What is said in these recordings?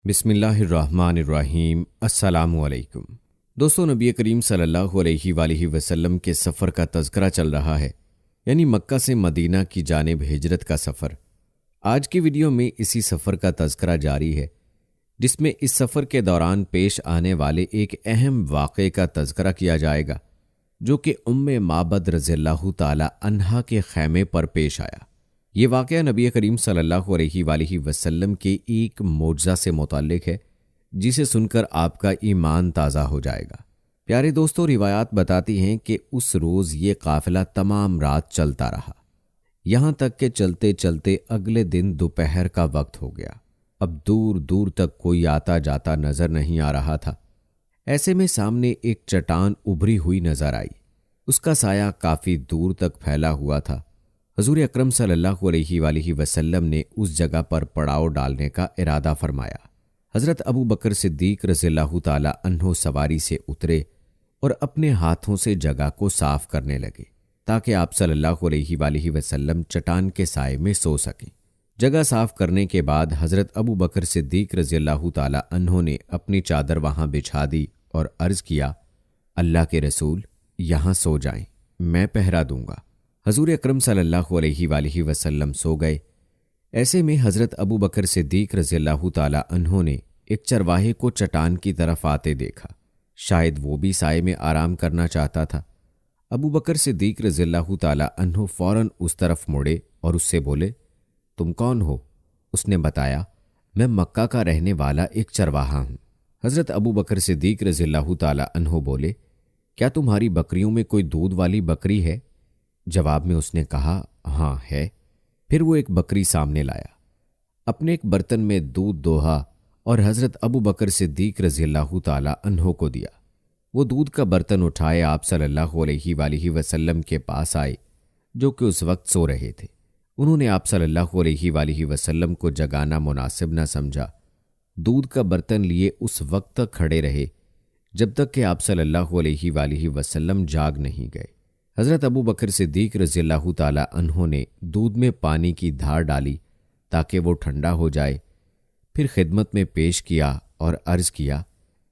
بسم اللہ الرحمن الرحیم۔ السلام علیکم دوستو، نبی کریم صلی اللہ علیہ وآلہ وسلم کے سفر کا تذکرہ چل رہا ہے، یعنی مکہ سے مدینہ کی جانب ہجرت کا سفر۔ آج کی ویڈیو میں اسی سفر کا تذکرہ جاری ہے، جس میں اس سفر کے دوران پیش آنے والے ایک اہم واقعے کا تذکرہ کیا جائے گا، جو کہ معبد رضی اللہ تعالی عنہا کے خیمے پر پیش آیا۔ یہ واقعہ نبی کریم صلی اللہ علیہ وآلہ وسلم کے ایک معجزہ سے متعلق ہے، جسے سن کر آپ کا ایمان تازہ ہو جائے گا۔ پیارے دوستو، روایات بتاتی ہیں کہ اس روز یہ قافلہ تمام رات چلتا رہا، یہاں تک کہ چلتے چلتے اگلے دن دوپہر کا وقت ہو گیا۔ اب دور دور تک کوئی آتا جاتا نظر نہیں آ رہا تھا۔ ایسے میں سامنے ایک چٹان ابھری ہوئی نظر آئی، اس کا سایہ کافی دور تک پھیلا ہوا تھا۔ حضور اکرم صلی اللہ علیہ وآلہ وسلم نے اس جگہ پر پڑاؤ ڈالنے کا ارادہ فرمایا۔ حضرت ابو بکر صدیق رضی اللہ تعالی عنہ سواری سے اترے اور اپنے ہاتھوں سے جگہ کو صاف کرنے لگے، تاکہ آپ صلی اللہ علیہ وآلہ وسلم چٹان کے سائے میں سو سکیں۔ جگہ صاف کرنے کے بعد حضرت ابو بکر صدیق رضی اللہ تعالی عنہ نے اپنی چادر وہاں بچھا دی اور عرض کیا، اللہ کے رسول یہاں سو جائیں، میں پہرا دوں گا۔ حضور اکرم صلی اللہ علیہ وآلہ وسلم سو گئے۔ ایسے میں حضرت ابو بکر صدیق رضی اللہ تعالی عنہ نے ایک چرواہے کو چٹان کی طرف آتے دیکھا، شاید وہ بھی سائے میں آرام کرنا چاہتا تھا۔ ابو بکر صدیق رضی اللہ تعالی عنہ فوراً اس طرف مڑے اور اس سے بولے، تم کون ہو؟ اس نے بتایا، میں مکہ کا رہنے والا ایک چرواہا ہوں۔ حضرت ابو بکر صدیق رضی اللہ تعالی عنہ بولے، کیا تمہاری بکریوں میں کوئی دودھ والی بکری ہے؟ جواب میں اس نے کہا، ہاں ہے۔ پھر وہ ایک بکری سامنے لایا، اپنے ایک برتن میں دودھ دوہا اور حضرت ابو بکر صدیق رضی اللہ تعالی عنہ کو دیا۔ وہ دودھ کا برتن اٹھائے آپ صلی اللہ علیہ وآلہ وسلم کے پاس آئے، جو کہ اس وقت سو رہے تھے۔ انہوں نے آپ صلی اللہ علیہ وآلہ وسلم کو جگانا مناسب نہ سمجھا، دودھ کا برتن لیے اس وقت تک کھڑے رہے جب تک کہ آپ صلی اللہ علیہ وآلہ وسلم جاگ نہیں گئے۔ حضرت ابو بکر صدیق رضی اللہ تعالی عنہ نے دودھ میں پانی کی دھار ڈالی تاکہ وہ ٹھنڈا ہو جائے، پھر خدمت میں پیش کیا اور عرض کیا،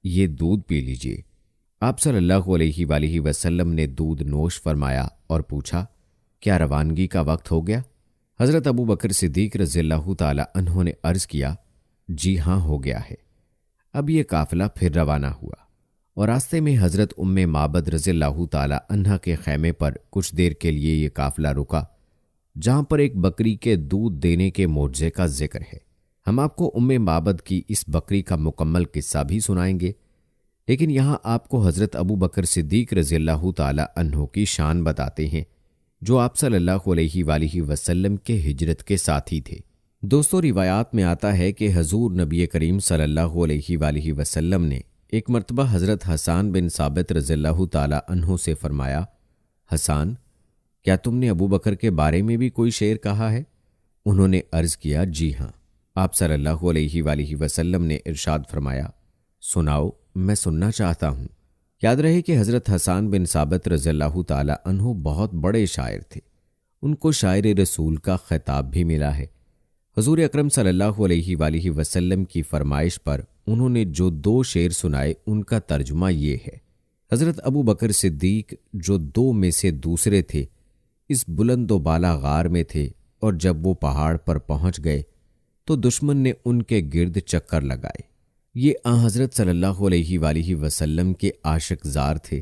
یہ دودھ پی لیجئے۔ آپ صلی اللہ علیہ وآلہ وسلم نے دودھ نوش فرمایا اور پوچھا، کیا روانگی کا وقت ہو گیا؟ حضرت ابو بکر صدیق رضی اللہ تعالی عنہ نے عرض کیا، جی ہاں ہو گیا ہے۔ اب یہ قافلہ پھر روانہ ہوا اور راستے میں حضرت معبد رضی اللہ تعالی عنہا کے خیمے پر کچھ دیر کے لیے یہ قافلہ رکا، جہاں پر ایک بکری کے دودھ دینے کے معجزے کا ذکر ہے۔ ہم آپ کو معبد کی اس بکری کا مکمل قصہ بھی سنائیں گے، لیکن یہاں آپ کو حضرت ابو بکر صدیق رضی اللہ تعالی عنہ کی شان بتاتے ہیں، جو آپ صلی اللہ علیہ وآلہ وسلم کے ہجرت کے ساتھی تھے۔ دوستو، روایات میں آتا ہے کہ حضور نبی کریم صلی اللہ علیہ وآلہ وسلم نے ایک مرتبہ حضرت حسان بن ثابت رضی اللہ تعالی عنہ سے فرمایا، حسان، کیا تم نے ابو بکر کے بارے میں بھی کوئی شعر کہا ہے؟ انہوں نے عرض کیا، جی ہاں۔ آپ صلی اللہ علیہ وآلہ وسلم نے ارشاد فرمایا، سناؤ، میں سننا چاہتا ہوں۔ یاد رہے کہ حضرت حسان بن ثابت رضی اللہ تعالی عنہ بہت بڑے شاعر تھے، ان کو شاعر رسول کا خطاب بھی ملا ہے۔ حضور اکرم صلی اللہ علیہ وآلہ وسلم کی فرمائش پر انہوں نے جو دو شعر سنائے، ان کا ترجمہ یہ ہے۔ حضرت ابو بکر صدیق، جو دو میں سے دوسرے تھے، اس بلند و بالا غار میں تھے، اور جب وہ پہاڑ پر پہنچ گئے تو دشمن نے ان کے گرد چکر لگائے۔ یہ حضرت صلی اللہ علیہ وآلہ وسلم کے عاشق زار تھے،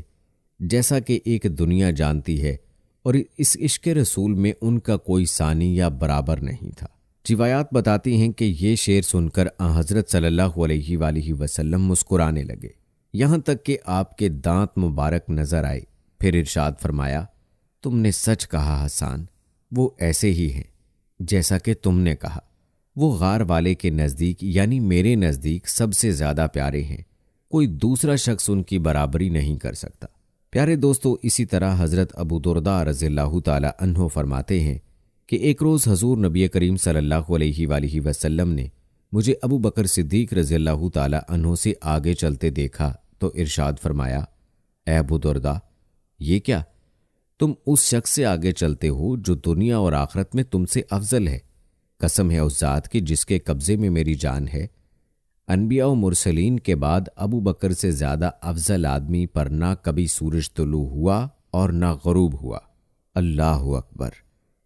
جیسا کہ ایک دنیا جانتی ہے، اور اس عشق رسول میں ان کا کوئی ثانی یا برابر نہیں تھا۔ روایات بتاتی ہیں کہ یہ شعر سن کر حضرت صلی اللہ علیہ وآلہ وسلم مسکرانے لگے، یہاں تک کہ آپ کے دانت مبارک نظر آئے۔ پھر ارشاد فرمایا، تم نے سچ کہا حسان، وہ ایسے ہی ہیں جیسا کہ تم نے کہا۔ وہ غار والے کے نزدیک، یعنی میرے نزدیک، سب سے زیادہ پیارے ہیں، کوئی دوسرا شخص ان کی برابری نہیں کر سکتا۔ پیارے دوستو، اسی طرح حضرت ابو درداء رضی اللہ تعالی عنہ فرماتے ہیں کہ ایک روز حضور نبی کریم صلی اللہ علیہ وآلہ وسلم نے مجھے ابو بکر صدیق رضی اللہ تعالی عنہ سے آگے چلتے دیکھا تو ارشاد فرمایا، اے ابو درداء، یہ کیا؟ تم اس شخص سے آگے چلتے ہو جو دنیا اور آخرت میں تم سے افضل ہے۔ قسم ہے اس ذات کی جس کے قبضے میں میری جان ہے، انبیاء و مرسلین کے بعد ابو بکر سے زیادہ افضل آدمی پر نہ کبھی سورج طلوع ہوا اور نہ غروب ہوا۔ اللہ اکبر!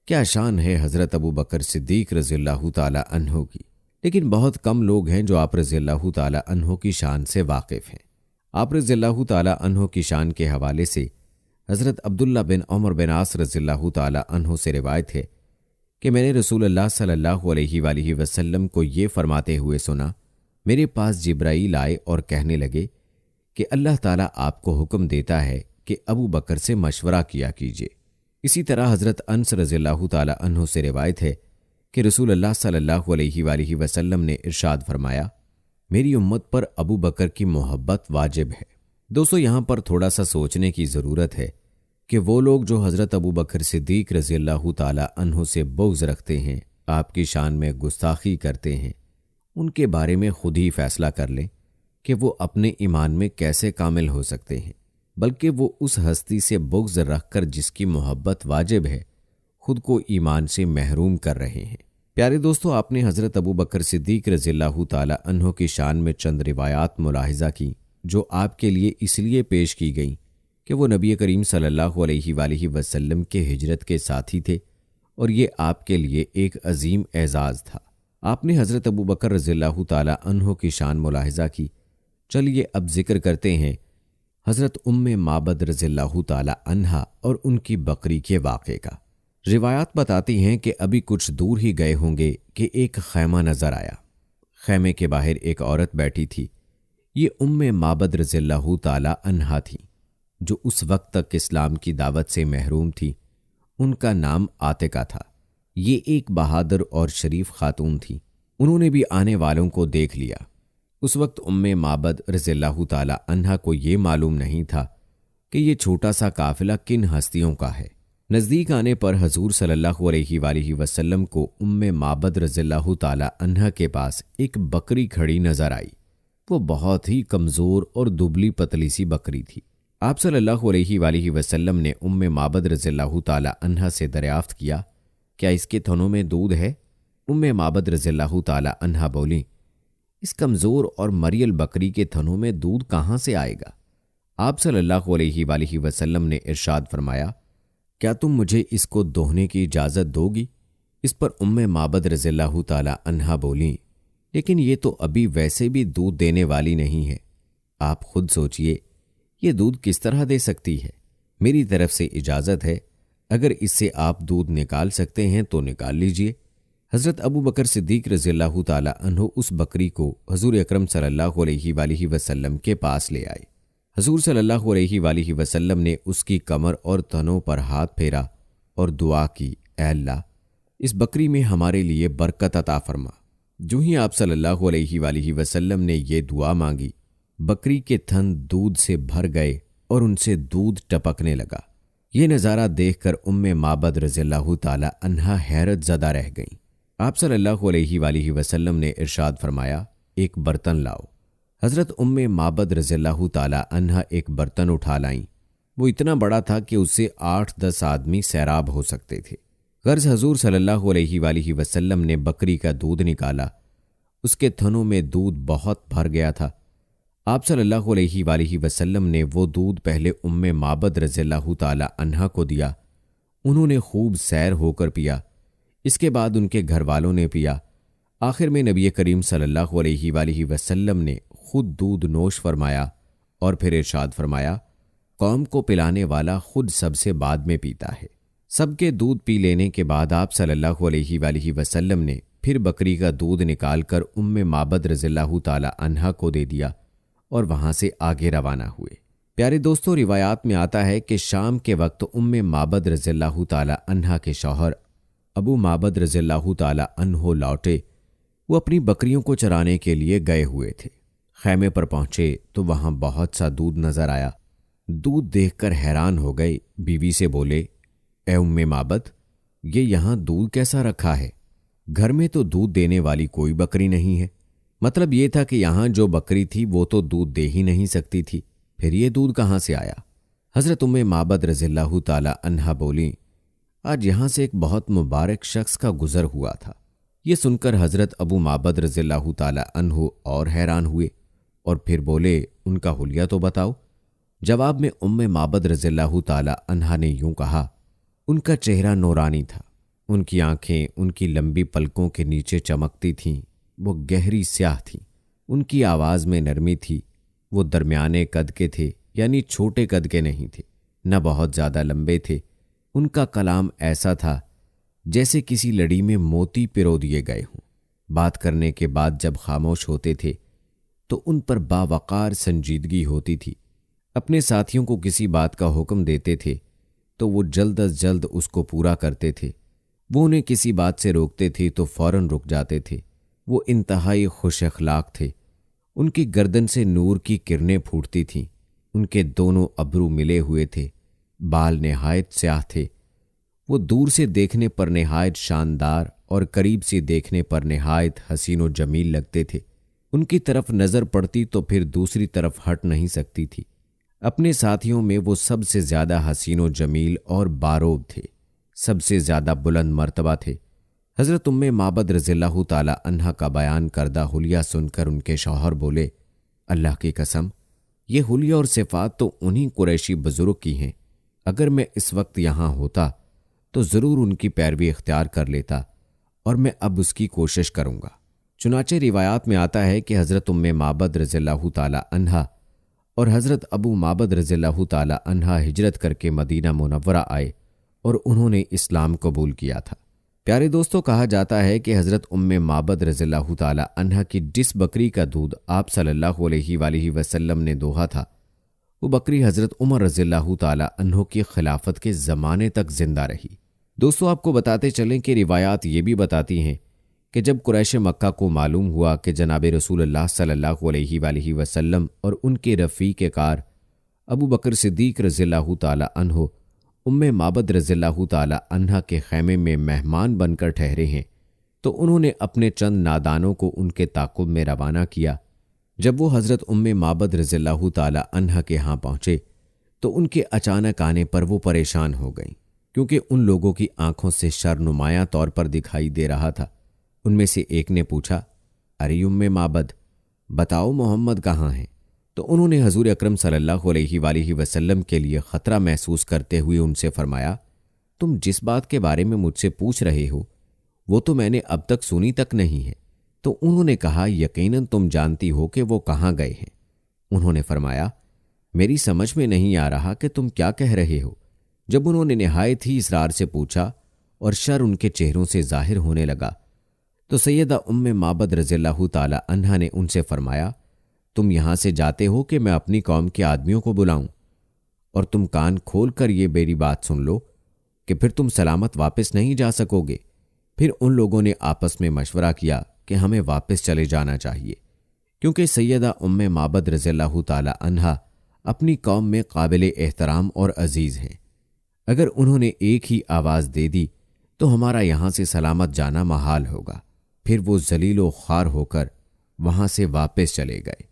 کیا شان ہے حضرت ابو بکر صدیق رضی اللہ تعالی عنہ کی، لیکن بہت کم لوگ ہیں جو آپ رضی اللہ تعالی عنہ کی شان سے واقف ہیں۔ آپ رضی اللہ تعالی عنہ کی شان کے حوالے سے حضرت عبداللہ بن عمر بن عاص رضی اللہ تعالی عنہ سے روایت ہے کہ میں نے رسول اللہ صلی اللہ علیہ وآلہ وسلم کو یہ فرماتے ہوئے سنا، میرے پاس جبرائیل آئے اور کہنے لگے کہ اللہ تعالیٰ آپ کو حکم دیتا ہے کہ ابو بکر سے مشورہ کیا کیجیے۔ اسی طرح حضرت انس رضی اللہ تعالی عنہ سے روایت ہے کہ رسول اللہ صلی اللہ علیہ وآلہ وسلم نے ارشاد فرمایا، میری امت پر ابو بکر کی محبت واجب ہے۔ دوستو، یہاں پر تھوڑا سا سوچنے کی ضرورت ہے کہ وہ لوگ جو حضرت ابو بکر صدیق رضی اللہ تعالی عنہ سے بغض رکھتے ہیں، آپ کی شان میں گستاخی کرتے ہیں، ان کے بارے میں خود ہی فیصلہ کر لیں کہ وہ اپنے ایمان میں کیسے کامل ہو سکتے ہیں، بلکہ وہ اس ہستی سے بغض رکھ کر جس کی محبت واجب ہے، خود کو ایمان سے محروم کر رہے ہیں۔ پیارے دوستو، آپ نے حضرت ابو بکر صدیق رضی اللہ تعالی عنہ کی شان میں چند روایات ملاحظہ کی جو آپ کے لیے اس لیے پیش کی گئیں کہ وہ نبی کریم صلی اللہ علیہ وآلہ وسلم کے ہجرت کے ساتھی تھے، اور یہ آپ کے لیے ایک عظیم اعزاز تھا۔ آپ نے حضرت ابو بکر رضی اللہ تعالی عنہ کی شان ملاحظہ کی۔ چلیے اب ذکر کرتے ہیں حضرت معبد رضی اللہ تعالی عنہا اور ان کی بکری کے واقعے کا۔ روایات بتاتی ہیں کہ ابھی کچھ دور ہی گئے ہوں گے کہ ایک خیمہ نظر آیا۔ خیمے کے باہر ایک عورت بیٹھی تھی۔ یہ معبد رضی اللہ تعالی عنہا تھی، جو اس وقت تک اسلام کی دعوت سے محروم تھی۔ ان کا نام عاتقہ تھا۔ یہ ایک بہادر اور شریف خاتون تھی۔ انہوں نے بھی آنے والوں کو دیکھ لیا۔ اس وقت معبد رضی اللہ تعالی عنہا کو یہ معلوم نہیں تھا کہ یہ چھوٹا سا قافلہ کن ہستیوں کا ہے۔ نزدیک آنے پر حضور صلی اللہ علیہ وآلہ وسلم کو معبد رضی اللہ تعالی عنہا کے پاس ایک بکری کھڑی نظر آئی۔ وہ بہت ہی کمزور اور دبلی پتلی سی بکری تھی۔ آپ صلی اللہ علیہ وآلہ وسلم نے معبد رضی اللہ تعالی عنہا سے دریافت کیا، کیا اس کے تھنوں میں دودھ ہے؟ معبد رضی اللہ تعالی عنہا بولی، اس کمزور اور مریل بکری کے تھنوں میں دودھ کہاں سے آئے گا؟ آپ صلی اللہ علیہ وآلہ وسلم نے ارشاد فرمایا، کیا تم مجھے اس کو دوہنے کی اجازت دو گی؟ اس پر معبد رضی اللہ تعالی عنہا بولی، لیکن یہ تو ابھی ویسے بھی دودھ دینے والی نہیں ہے۔ آپ خود سوچئے، یہ دودھ کس طرح دے سکتی ہے؟ میری طرف سے اجازت ہے، اگر اس سے آپ دودھ نکال سکتے ہیں تو نکال لیجئے۔ حضرت ابو بکر صدیق رضی اللہ تعالی عنہ اس بکری کو حضور اکرم صلی اللہ علیہ وآلہ وسلم کے پاس لے آئے۔ حضور صلی اللہ علیہ وآلہ وسلم نے اس کی کمر اور تنوں پر ہاتھ پھیرا اور دعا کی، اے اللہ، اس بکری میں ہمارے لیے برکت عطا فرما۔ جو ہی آپ صلی اللہ علیہ وآلہ وسلم نے یہ دعا مانگی، بکری کے تھن دودھ سے بھر گئے اور ان سے دودھ ٹپکنے لگا۔ یہ نظارہ دیکھ کر معبد رضی اللہ تعالی عنہا حیرت زدہ رہ گئیں۔ آپ صلی اللہ علیہ وآلہ وسلم نے ارشاد فرمایا، ایک برتن لاؤ۔ حضرت معبد رضی اللہ تعالی عنہا ایک برتن اٹھا لائیں۔ وہ اتنا بڑا تھا کہ اس سے 8-10 آدمی سیراب ہو سکتے تھے۔ غرض حضور صلی اللہ علیہ وآلہ وسلم نے بکری کا دودھ نکالا۔ اس کے تھنوں میں دودھ بہت بھر گیا تھا۔ آپ صلی اللہ علیہ وآلہ وسلم نے وہ دودھ پہلے معبد رضی اللہ تعالی عنہا کو دیا۔ انہوں نے خوب سیر ہو کر پیا۔ اس کے بعد ان کے گھر والوں نے پیا۔ آخر میں نبی کریم صلی اللہ علیہ وآلہ وسلم نے خود دودھ نوش فرمایا اور پھر ارشاد فرمایا، قوم کو پلانے والا خود سب سے بعد میں پیتا ہے۔ سب کے دودھ پی لینے کے بعد آپ صلی اللہ علیہ وآلہ وسلم نے پھر بکری کا دودھ نکال کر معبد رضی اللہ تعالی عنہا کو دے دیا اور وہاں سے آگے روانہ ہوئے۔ پیارے دوستو، روایات میں آتا ہے کہ شام کے وقت معبد رضی اللہ تعالی عنہا کے شوہر ابو معبد رضی اللہ تعالی عنہ لوٹے۔ وہ اپنی بکریوں کو چرانے کے لیے گئے ہوئے تھے۔ خیمے پر پہنچے تو وہاں بہت سا دودھ نظر آیا۔ دودھ دیکھ کر حیران ہو گئے۔ بیوی سے بولے، اے معبد، یہ یہاں دودھ کیسا رکھا ہے؟ گھر میں تو دودھ دینے والی کوئی بکری نہیں ہے۔ مطلب یہ تھا کہ یہاں جو بکری تھی وہ تو دودھ دے ہی نہیں سکتی تھی، پھر یہ دودھ کہاں سے آیا؟ حضرت معبد رضی اللہ تعالی عنہا بولی، آج یہاں سے ایک بہت مبارک شخص کا گزر ہوا تھا۔ یہ سن کر حضرت ابو معبد رضی اللہ تعالی عنہ اور حیران ہوئے اور پھر بولے ان کا حلیہ تو بتاؤ۔ جواب میں معبد رضی اللہ تعالی عنہا نے یوں کہا، ان کا چہرہ نورانی تھا، ان کی آنکھیں ان کی لمبی پلکوں کے نیچے چمکتی تھیں، وہ گہری سیاہ تھیں، ان کی آواز میں نرمی تھی، وہ درمیانے قد کے تھے، یعنی چھوٹے قد کے نہیں تھے، نہ بہت زیادہ لمبے تھے۔ ان کا کلام ایسا تھا جیسے کسی لڑی میں موتی پرو دیے گئے ہوں۔ بات کرنے کے بعد جب خاموش ہوتے تھے تو ان پر باوقار سنجیدگی ہوتی تھی۔ اپنے ساتھیوں کو کسی بات کا حکم دیتے تھے تو وہ جلد از جلد اس کو پورا کرتے تھے، وہ انہیں کسی بات سے روکتے تھے تو فوراً رک جاتے تھے۔ وہ انتہائی خوش اخلاق تھے، ان کی گردن سے نور کی کرنیں پھوٹتی تھیں، ان کے دونوں ابرو ملے ہوئے تھے، بال نہایت سیاہ تھے، وہ دور سے دیکھنے پر نہایت شاندار اور قریب سے دیکھنے پر نہایت حسین و جمیل لگتے تھے۔ ان کی طرف نظر پڑتی تو پھر دوسری طرف ہٹ نہیں سکتی تھی۔ اپنے ساتھیوں میں وہ سب سے زیادہ حسین و جمیل اور باروب تھے، سب سے زیادہ بلند مرتبہ تھے۔ حضرت معبد رضی اللہ تعالی عنہا کا بیان کردہ حلیہ سن کر ان کے شوہر بولے، اللہ کی قسم، یہ حلیہ اور صفات تو انہی قریشی بزرگ کی ہیں۔ اگر میں اس وقت یہاں ہوتا تو ضرور ان کی پیروی اختیار کر لیتا، اور میں اب اس کی کوشش کروں گا۔ چنانچہ روایات میں آتا ہے کہ حضرت معبد رضی اللہ تعالی عنہا اور حضرت ابو معبد رضی اللہ تعالی عنہا ہجرت کر کے مدینہ منورہ آئے اور انہوں نے اسلام قبول کیا تھا۔ پیارے دوستوں، کہا جاتا ہے کہ حضرت معبد رضی اللہ تعالی عنہا کی جس بکری کا دودھ آپ صلی اللہ علیہ وآلہ وسلم نے دوہا تھا، وہ بکری حضرت عمر رضی اللہ تعالی عنہ کی خلافت کے زمانے تک زندہ رہی۔ دوستوں، آپ کو بتاتے چلیں کہ روایات یہ بھی بتاتی ہیں کہ جب قریش مکہ کو معلوم ہوا کہ جناب رسول اللہ صلی اللہ علیہ وآلہ وسلم اور ان کے رفیق کار ابو بکر صدیق رضی اللہ تعالی عنہ معبد رضی اللہ تعالی عنہا کے خیمے میں مہمان بن کر ٹھہرے ہیں، تو انہوں نے اپنے چند نادانوں کو ان کے تعاقب میں روانہ کیا۔ جب وہ حضرت معبد رضی اللہ تعالی عنہا کے ہاں پہنچے تو ان کے اچانک آنے پر وہ پریشان ہو گئیں، کیونکہ ان لوگوں کی آنکھوں سے شر نمایاں طور پر دکھائی دے رہا تھا۔ ان میں سے ایک نے پوچھا، ارے معبد، بتاؤ محمد کہاں ہیں؟ تو انہوں نے حضور اکرم صلی اللہ علیہ وآلہ وسلم کے لیے خطرہ محسوس کرتے ہوئے ان سے فرمایا، تم جس بات کے بارے میں مجھ سے پوچھ رہے ہو وہ تو میں نے اب تک سنی تک نہیں ہے۔ تو انہوں نے کہا، یقیناً تم جانتی ہو کہ وہ کہاں گئے ہیں۔ انہوں نے فرمایا، میری سمجھ میں نہیں آ رہا کہ تم کیا کہہ رہے ہو۔ جب انہوں نے نہایت ہی اصرار سے پوچھا اور شر ان کے چہروں سے ظاہر ہونے لگا تو سیدہ معبد رضی اللہ تعالی عنہا نے ان سے فرمایا، تم یہاں سے جاتے ہو کہ میں اپنی قوم کے آدمیوں کو بلاؤں، اور تم کان کھول کر یہ میری بات سن لو کہ پھر تم سلامت واپس نہیں جا سکو گے۔ پھر ان لوگوں نے آپس میں مشورہ کیا کہ ہمیں واپس چلے جانا چاہیے، کیونکہ سیدہ معبد رضی اللہ تعالی عنہا اپنی قوم میں قابل احترام اور عزیز ہیں۔ اگر انہوں نے ایک ہی آواز دے دی تو ہمارا یہاں سے سلامت جانا محال ہوگا۔ پھر وہ ذلیل و خوار ہو کر وہاں سے واپس چلے گئے۔